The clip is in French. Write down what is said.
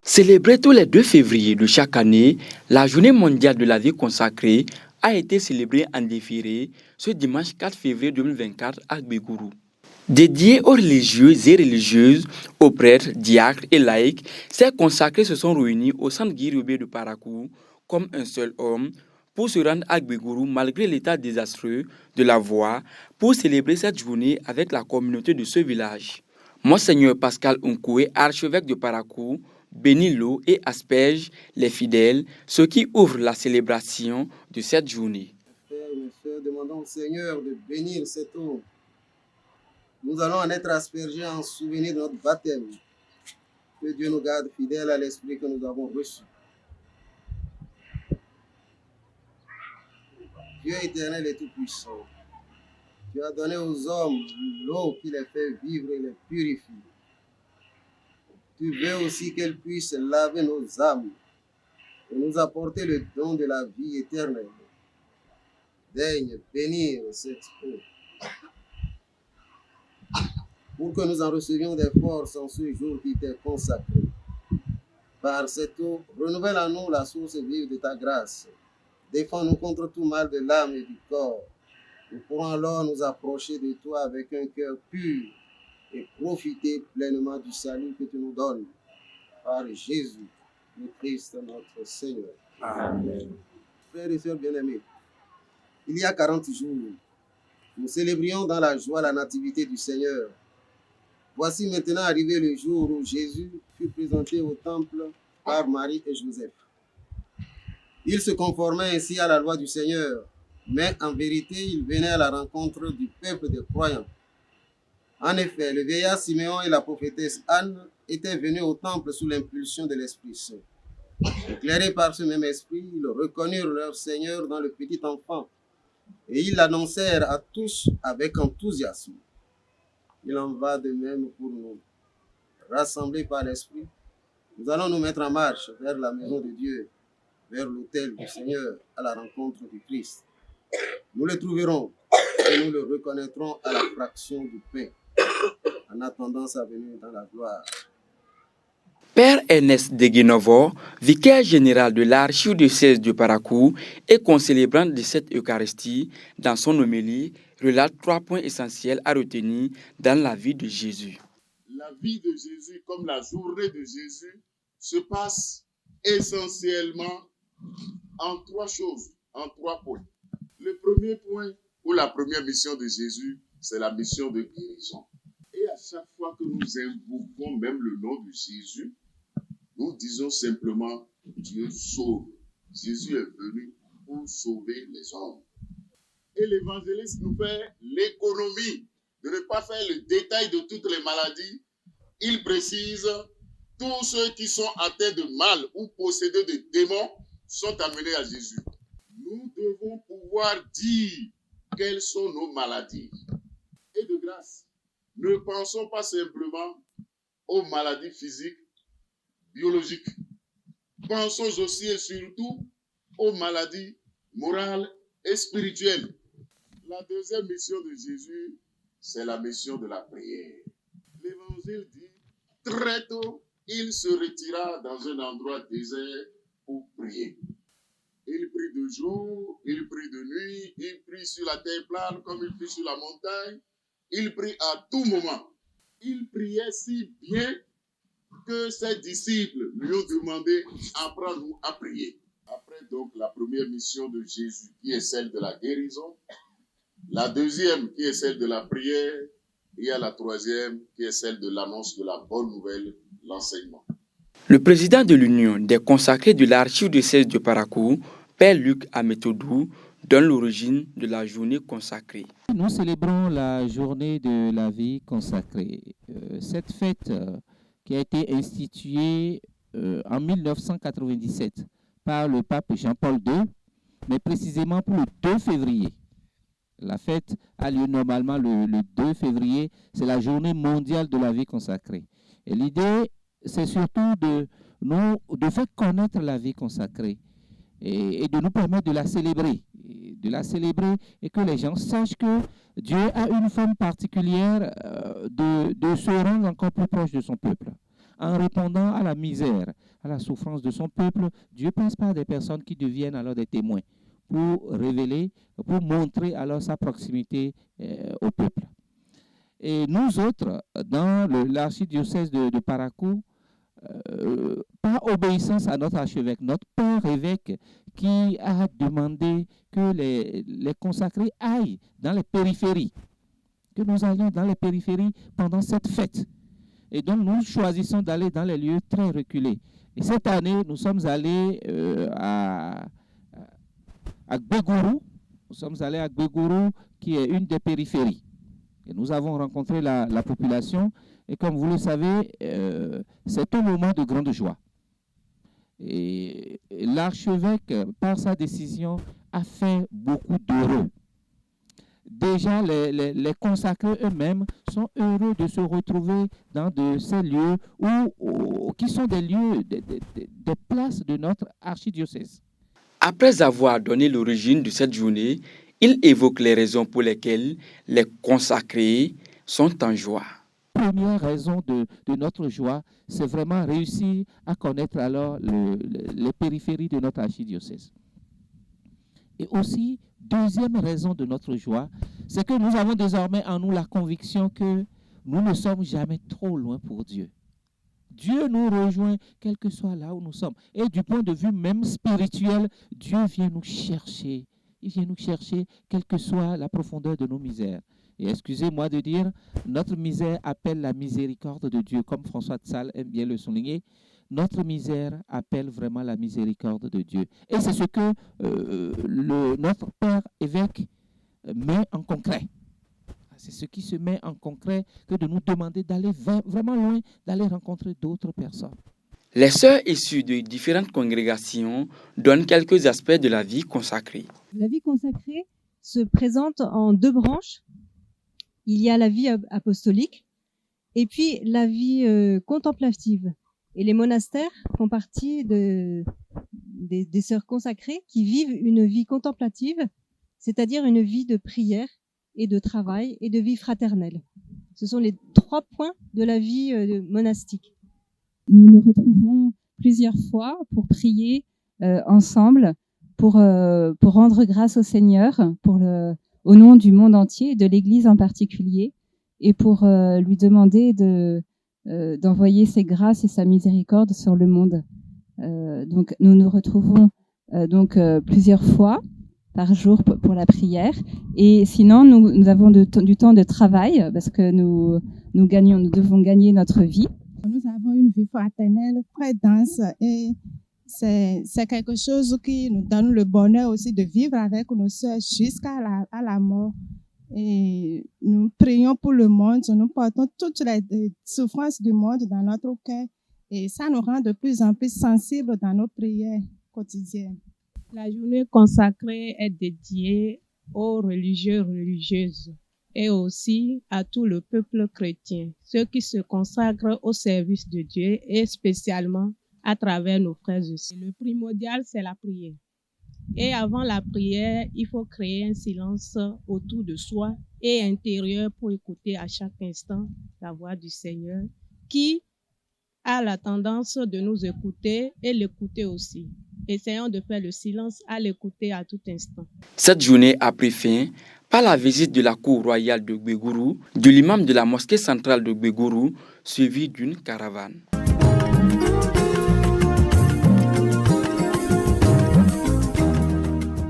Célébrée tous les 2 février de chaque année, la Journée mondiale de la vie consacrée a été célébrée en défilé ce dimanche 4 février 2024 à Gbégourou. Dédiée aux religieux et religieuses, aux prêtres, diacres et laïcs, ces consacrés se sont réunis au centre Guy Robert de Parakou comme un seul homme pour se rendre à Gbégourou malgré l'état désastreux de la voie pour célébrer cette journée avec la communauté de ce village. Monseigneur Pascal Unkoué, archevêque de Parakou, bénit l'eau et asperge les fidèles, ce qui ouvre la célébration de cette journée. Frères et sœurs, demandons au Seigneur de bénir cette eau. Nous allons en être aspergés en souvenir de notre baptême. Que Dieu nous garde fidèles à l'esprit que nous avons reçu. Dieu éternel et tout-puissant, tu as donné aux hommes l'eau qui les fait vivre et les purifie. Tu veux aussi qu'elle puisse laver nos âmes et nous apporter le don de la vie éternelle. Daigne bénir cette eau pour que nous en recevions des forces en ce jour qui t'est consacré. Par cette eau, renouvelle en nous la source vive de ta grâce. Défends-nous contre tout mal de l'âme et du corps. Nous pourrons alors nous approcher de toi avec un cœur pur et profiter pleinement du salut que tu nous donnes. Par Jésus, le Christ, notre Seigneur. Amen. Frères et sœurs bien-aimés, il y a 40 jours, nous célébrions dans la joie la nativité du Seigneur. Voici maintenant arrivé le jour où Jésus fut présenté au temple par Marie et Joseph. Il se conformait ainsi à la loi du Seigneur, mais en vérité, il venait à la rencontre du peuple des croyants. En effet, le vieillard Siméon et la prophétesse Anne étaient venus au temple sous l'impulsion de l'Esprit Saint. Éclairés par ce même esprit, ils reconnurent leur Seigneur dans le petit enfant et ils l'annoncèrent à tous avec enthousiasme. Il en va de même pour nous. Rassemblés par l'Esprit, nous allons nous mettre en marche vers la maison de Dieu, vers l'autel du Seigneur, à la rencontre du Christ. Nous le trouverons et nous le reconnaîtrons à la fraction du pain, en attendant sa venue dans la gloire. Père Ernest Deguenovo, vicaire général de l'archidiocèse de Parakou et concélébrant de cette Eucharistie, dans son homélie, relate 3 points essentiels à retenir dans la vie de Jésus. La vie de Jésus, comme la journée de Jésus, se passe essentiellement en 3 choses, en 3 points. Le premier point, ou la première mission de Jésus, c'est la mission de guérison. Et à chaque fois que nous invoquons même le nom de Jésus, nous disons simplement Dieu sauve. Jésus est venu pour sauver les hommes. Et l'évangéliste nous fait l'économie de ne pas faire le détail de toutes les maladies. Il précise tous ceux qui sont atteints de mal ou possédés de démons sont amenés à Jésus. Nous devons pouvoir dire quelles sont nos maladies. Et de grâce, ne pensons pas simplement aux maladies physiques, biologiques. Pensons aussi et surtout aux maladies morales et spirituelles. La deuxième mission de Jésus, c'est la mission de la prière. L'Évangile dit, très tôt, il se retira dans un endroit désert pour prier. Il prie de jour, il prie de nuit, il prie sur la terre plane comme il prie sur la montagne. Il prie à tout moment. Il priait si bien que ses disciples lui ont demandé « Apprends-nous à prier ». Après donc la première mission de Jésus qui est celle de la guérison, la deuxième qui est celle de la prière, et il y a la troisième qui est celle de l'annonce de la bonne nouvelle, l'enseignement. Le président de l'Union des consacrés de l'archidiocèse de Parakou, Père Luc Ametodou, donne l'origine de la journée consacrée. Nous célébrons la journée de la vie consacrée. Cette fête qui a été instituée en 1997 par le pape Jean-Paul II, mais précisément pour le 2 février. La fête a lieu normalement le 2 février, c'est la journée mondiale de la vie consacrée. Et l'idée, c'est surtout de de faire connaître la vie consacrée et de nous permettre de la célébrer. Et que les gens sachent que Dieu a une forme particulière de se rendre encore plus proche de son peuple. En répondant à la misère, à la souffrance de son peuple, Dieu passe par des personnes qui deviennent alors des témoins pour révéler, pour montrer alors sa proximité au peuple. Et nous autres, dans l'archidiocèse de Parakou, par obéissance à notre archevêque, notre père évêque, qui a demandé que les consacrés aillent dans les périphéries, que nous allions dans les périphéries pendant cette fête. Et donc, nous choisissons d'aller dans les lieux très reculés. Et cette année, nous sommes allés à Gbegourou. Nous sommes allés à Gbegourou, qui est une des périphéries. Et nous avons rencontré la population. Et comme vous le savez, c'est un moment de grande joie. Et l'archevêque, par sa décision, a fait beaucoup d'heureux. Déjà, les consacrés eux-mêmes sont heureux de se retrouver dans ces lieux qui sont des lieux, des places de notre archidiocèse. Après avoir donné l'origine de cette journée, il évoque les raisons pour lesquelles les consacrés sont en joie. Première raison de notre joie, c'est vraiment réussir à connaître alors les périphéries de notre archidiocèse. Et aussi, deuxième raison de notre joie, c'est que nous avons désormais en nous la conviction que nous ne sommes jamais trop loin pour Dieu. Dieu nous rejoint quel que soit là où nous sommes. Et du point de vue même spirituel, Dieu vient nous chercher. Il vient nous chercher quelle que soit la profondeur de nos misères. Et excusez-moi de dire, notre misère appelle la miséricorde de Dieu, comme François de Sales aime bien le souligner. Notre misère appelle vraiment la miséricorde de Dieu. Et c'est ce que notre père évêque met en concret. C'est ce qui se met en concret que de nous demander d'aller vraiment loin, d'aller rencontrer d'autres personnes. Les sœurs issues de différentes congrégations donnent quelques aspects de la vie consacrée. La vie consacrée se présente en deux branches. Il y a la vie apostolique et puis la vie contemplative. Et les monastères font partie des sœurs consacrées qui vivent une vie contemplative, c'est-à-dire une vie de prière et de travail et de vie fraternelle. Ce sont les 3 points de la vie monastique. Nous nous retrouvons plusieurs fois pour prier ensemble, pour rendre grâce au Seigneur, au nom du monde entier et de l'Église en particulier, et pour lui demander d'envoyer ses grâces et sa miséricorde sur le monde. Donc nous nous retrouvons plusieurs fois par jour pour la prière, et sinon nous avons du temps de travail parce que nous devons gagner notre vie. Nous avons une vie fraternelle très dense et c'est quelque chose qui nous donne le bonheur aussi de vivre avec nos sœurs jusqu'à la mort. Et nous prions pour le monde, nous portons toutes les souffrances du monde dans notre cœur et ça nous rend de plus en plus sensibles dans nos prières quotidiennes. La journée consacrée est dédiée aux religieux, religieuses et aussi à tout le peuple chrétien, ceux qui se consacrent au service de Dieu et spécialement à travers nos frères et sœurs. Le primordial, c'est la prière. Et avant la prière, il faut créer un silence autour de soi et intérieur pour écouter à chaque instant la voix du Seigneur qui a la tendance de nous écouter et l'écouter aussi. Essayons de faire le silence à l'écouter à tout instant. Cette journée a pris fin par la visite de la cour royale de Gbegourou, de l'imam de la mosquée centrale de Gbegourou, suivi d'une caravane.